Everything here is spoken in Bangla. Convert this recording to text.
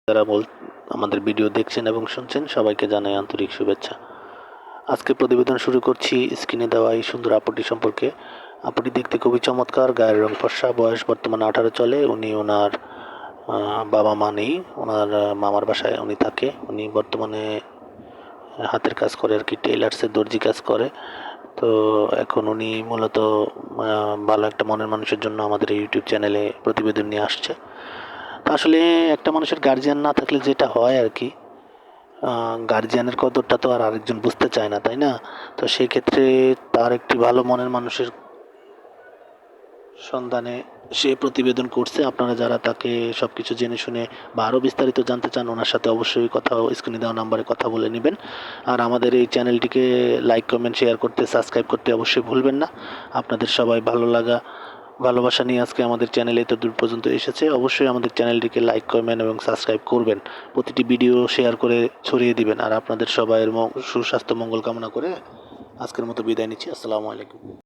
যারা আমাদের ভিডিও দেখছেন এবং শুনছেন সবাইকে জানাই আন্তরিক শুভেচ্ছা। আজকে প্রতিবেদন শুরু করছি স্ক্রিনে দেওয়া এই সুন্দর আপুটি সম্পর্কে। আপুটি দেখতে খুবই চমৎকার, গায়ের রং ফর্সা, বয়স বর্তমানে 18 চলে। উনি ওনার বাবা মা নেই, ওনার মামার বাসায় উনি থাকে। উনি বর্তমানে হাতের কাজ করে আর কি, টেইলার্সের দর্জি কাজ করে। তো এখন উনি মূলত ভালো একটা মনের মানুষের জন্য আমাদের এই ইউটিউব চ্যানেলে প্রতিবেদন নিয়ে আসছে। তো আসলে একটা মানুষের গার্জিয়ান না থাকলে যেটা হয় আর কি, গার্জিয়ানের কদরটা তো আর আরেকজন বুঝতে চায় না, তাই না? তো সেই ক্ষেত্রে তার একটি ভালো মনের মানুষের সন্ধানে সে প্রতিবেদন করছে। আপনারা যারা তাকে সব কিছু জেনে শুনে বা আরও বিস্তারিত জানতে চান, ওনার সাথে অবশ্যই স্ক্রিনে দেওয়া নাম্বারে কথা বলে নেবেন। আর আমাদের এই চ্যানেলটিকে লাইক, কমেন্ট, শেয়ার করতে, সাবস্ক্রাইব করতে অবশ্যই ভুলবেন না। আপনাদের সবাই ভালোবাসা নিয়ে আজকে আমাদের চ্যানেলে এত দূর পর্যন্ত এসেছে। অবশ্যই আমাদের চ্যানেলটিকে লাইক, কমেন্ট এবং সাবস্ক্রাইব করবেন। প্রতিটি ভিডিও শেয়ার করে ছড়িয়ে দিবেন। আর আপনাদের সবাইয়ের সুস্বাস্থ্য মঙ্গল কামনা করে আজকের মতো বিদায় নিচ্ছি। আসসালামু আলাইকুম।